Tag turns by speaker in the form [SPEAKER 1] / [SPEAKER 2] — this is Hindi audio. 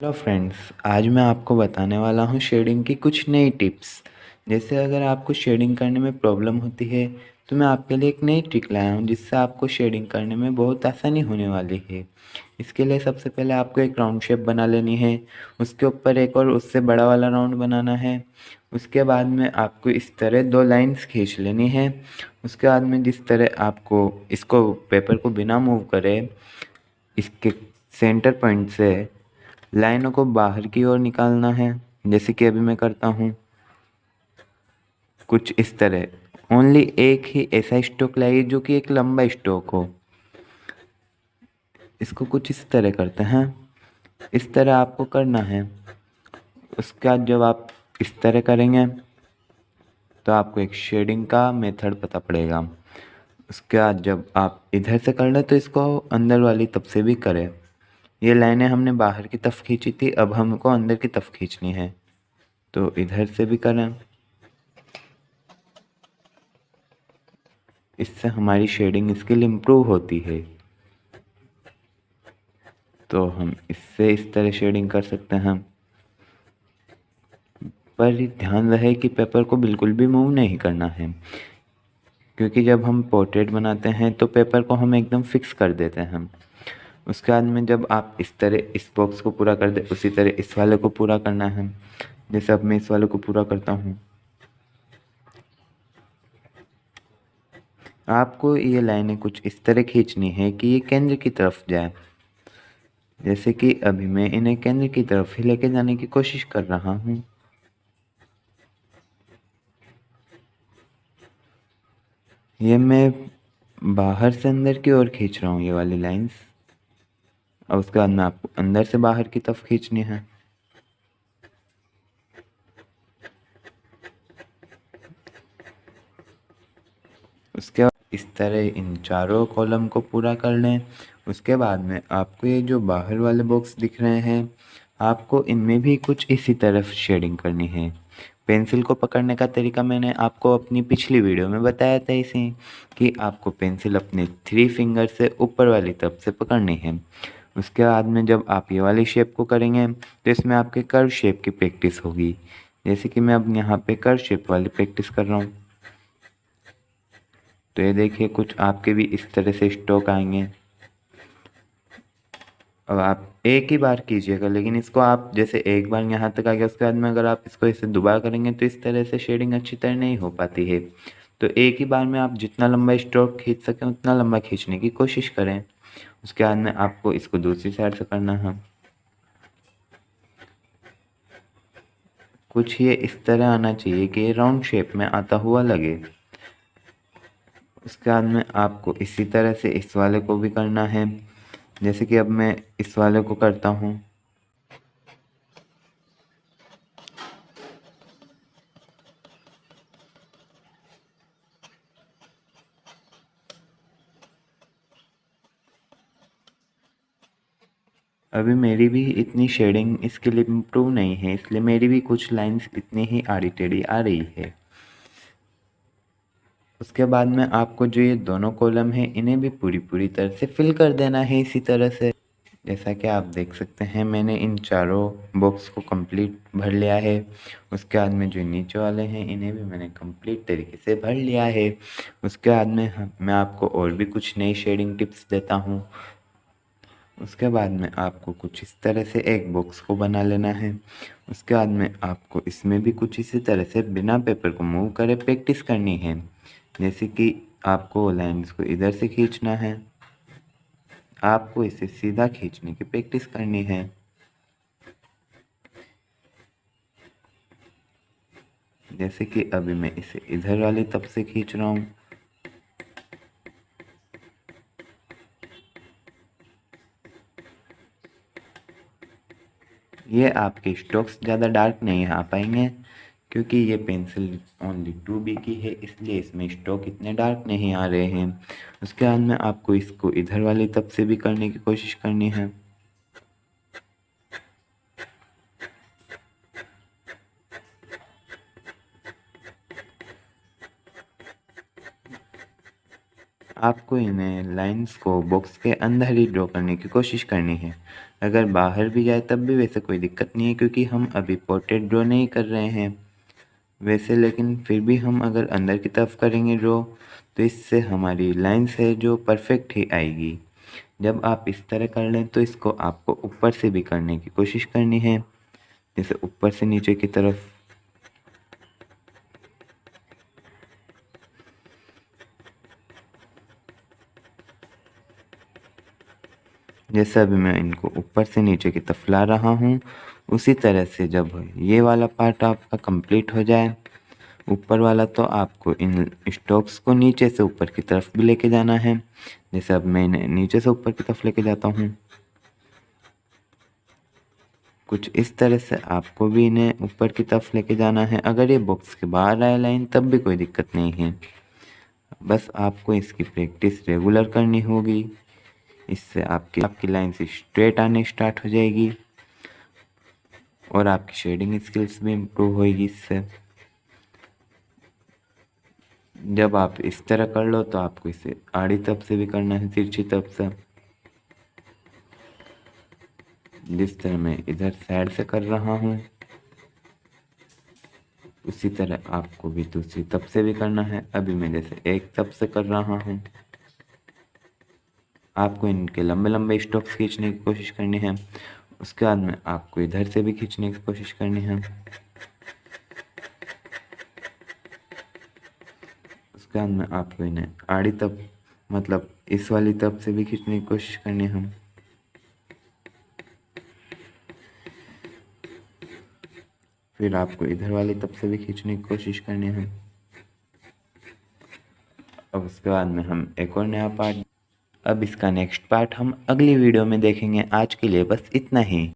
[SPEAKER 1] हेलो फ्रेंड्स, आज मैं आपको बताने वाला हूँ शेडिंग की कुछ नई टिप्स। जैसे अगर आपको शेडिंग करने में प्रॉब्लम होती है तो मैं आपके लिए एक नई ट्रिक लाया हूँ जिससे आपको शेडिंग करने में बहुत आसानी होने वाली है। इसके लिए सबसे पहले आपको एक राउंड शेप बना लेनी है, उसके ऊपर एक और उससे बड़ा वाला राउंड बनाना है। उसके बाद में आपको इस तरह दो लाइन्स खींच लेनी है। उसके बाद में जिस तरह आपको इसको पेपर को बिना मूव करे इसके सेंटर पॉइंट से लाइनों को बाहर की ओर निकालना है, जैसे कि अभी मैं करता हूँ कुछ इस तरह। ओनली एक ही ऐसा स्ट्रोक लाइए जो कि एक लंबा स्ट्रोक हो। इसको कुछ इस तरह करते हैं, इस तरह आपको करना है। उसके बाद जब आप इस तरह करेंगे तो आपको एक शेडिंग का मेथड पता पड़ेगा। उसके बाद जब आप इधर से कर लें तो इसको अंदर वाली तरफ से भी करें। ये लाइनें हमने बाहर की तरफ खींची थी, अब हमको अंदर की तरफ खींचनी है, तो इधर से भी करें। इससे हमारी शेडिंग स्किल इम्प्रूव होती है। तो हम इससे इस तरह शेडिंग कर सकते हैं, पर ध्यान रहे कि पेपर को बिल्कुल भी मूव नहीं करना है, क्योंकि जब हम पोर्ट्रेट बनाते हैं तो पेपर को हम एकदम फिक्स कर देते हैं। उसके बाद में जब आप इस तरह इस बॉक्स को पूरा कर दे, उसी तरह इस वाले को पूरा करना है। जैसे अब मैं इस वाले को पूरा करता हूँ, आपको ये लाइनें कुछ इस तरह खींचनी है कि ये केंद्र की तरफ जाए। जैसे कि अभी मैं इन्हें केंद्र की तरफ ही लेके जाने की कोशिश कर रहा हूँ। ये मैं बाहर से अंदर की ओर खींच रहा हूँ ये वाली लाइंस। और उसके बाद में आपको अंदर से बाहर की तरफ खींचनी है। उसके बाद इस तरह इन चारों कॉलम को पूरा कर लें। उसके बाद में आपको ये जो बाहर वाले बॉक्स दिख रहे हैं, आपको इनमें भी कुछ इसी तरफ शेडिंग करनी है। पेंसिल को पकड़ने का तरीका मैंने आपको अपनी पिछली वीडियो में बताया था इसे, कि आपको पेंसिल अपने 3 फिंगर से ऊपर वाली तरफ से पकड़नी है। उसके बाद में जब आप ये वाली शेप को करेंगे तो इसमें आपके कर्व शेप की प्रैक्टिस होगी। जैसे कि मैं अब यहाँ पे कर्व शेप वाली प्रैक्टिस कर रहा हूँ, तो ये देखिए कुछ आपके भी इस तरह से स्ट्रोक आएंगे। अब आप एक ही बार कीजिएगा, लेकिन इसको आप जैसे एक बार यहाँ तक आ गया, उसके बाद में अगर आप इसको इसे दोबारा करेंगे तो इस तरह से शेडिंग अच्छी तरह नहीं हो पाती है। तो एक ही बार में आप जितना लंबा स्ट्रोक खींच सकें उतना लंबा खींचने की कोशिश करें। उसके बाद में आपको इसको दूसरी साइड से करना है। कुछ ये इस तरह आना चाहिए कि राउंड शेप में आता हुआ लगे। उसके बाद में आपको इसी तरह से इस वाले को भी करना है। जैसे कि अब मैं इस वाले को करता हूँ। अभी मेरी भी इतनी शेडिंग स्किल इम्प्रूव नहीं है, इसलिए मेरी भी कुछ लाइंस इतनी ही आड़ी टेढ़ी आ रही है। उसके बाद में आपको जो ये दोनों कॉलम हैं इन्हें भी पूरी पूरी तरह से फिल कर देना है इसी तरह से। जैसा कि आप देख सकते हैं मैंने इन चारों बॉक्स को कंप्लीट भर लिया है। उसके बाद में जो नीचे वाले हैं इन्हें भी मैंने कंप्लीट तरीके से भर लिया है। उसके बाद में मैं आपको और भी कुछ नई शेडिंग टिप्स देता हूँ। उसके बाद में आपको कुछ इस तरह से एक बॉक्स को बना लेना है। उसके बाद में आपको इसमें भी कुछ इसी तरह से बिना पेपर को मूव करे प्रैक्टिस करनी है। जैसे कि आपको लाइन्स को इधर से खींचना है, आपको इसे सीधा खींचने की प्रैक्टिस करनी है। जैसे कि अभी मैं इसे इधर वाली तरफ से खींच रहा हूँ। ये आपके स्ट्रोक्स ज़्यादा डार्क नहीं आ पाएंगे, क्योंकि ये पेंसिल ओनली 2B की है, इसलिए इसमें स्ट्रोक इतने डार्क नहीं आ रहे हैं। उसके बाद में आपको इसको इधर वाली तरफ से भी करने की कोशिश करनी है। आपको इन्हें लाइंस को बॉक्स के अंदर ही ड्रॉ करने की कोशिश करनी है। अगर बाहर भी जाए तब भी वैसे कोई दिक्कत नहीं है, क्योंकि हम अभी पोर्ट्रेट ड्रॉ नहीं कर रहे हैं वैसे। लेकिन फिर भी हम अगर अंदर की तरफ करेंगे ड्रॉ तो इससे हमारी लाइंस है जो परफेक्ट ही आएगी। जब आप इस तरह कर लें तो इसको आपको ऊपर से भी करने की कोशिश करनी है, जैसे ऊपर से नीचे की तरफ। जैसे अभी मैं इनको ऊपर से नीचे की तरफ ला रहा हूँ, उसी तरह से जब ये वाला पार्ट आपका कंप्लीट हो जाए ऊपर वाला, तो आपको इन स्टॉक्स को नीचे से ऊपर की तरफ भी लेके जाना है। जैसे अब मैं इन्हें नीचे से ऊपर की तरफ लेके जाता हूँ, कुछ इस तरह से आपको भी इन्हें ऊपर की तरफ लेके जाना है। अगर ये बॉक्स के बाहर आए लाइन तब भी कोई दिक्कत नहीं है, बस आपको इसकी प्रैक्टिस रेगुलर करनी होगी। इससे आपकी लाइन से स्ट्रेट आने स्टार्ट हो जाएगी और आपकी शेडिंग स्किल्स भी इम्प्रूव होएगी इससे। जब आप इस तरह कर लो तो आपको इसे आड़ी तरफ से भी करना है, तिरछी तरफ से। जिस तरह मैं इधर साइड से कर रहा हूँ उसी तरह आपको भी दूसरी तरफ से भी करना है। अभी मैं जैसे एक तरफ से कर रहा हूँ, आपको इनके लंबे लंबे स्टॉक्स खींचने की कोशिश करनी है। उसके बाद में आपको इधर से भी खींचने की कोशिश करनी है। उसके बाद में आपको इन्हें आड़ी तरफ मतलब इस वाली तरफ से भी खींचने की कोशिश करनी है। फिर आपको इधर वाली तरफ से भी खींचने की कोशिश करनी है। अब उसके बाद में हम एक और नया पार्ट, अब इसका नेक्स्ट पार्ट हम अगली वीडियो में देखेंगे। आज के लिए बस इतना ही।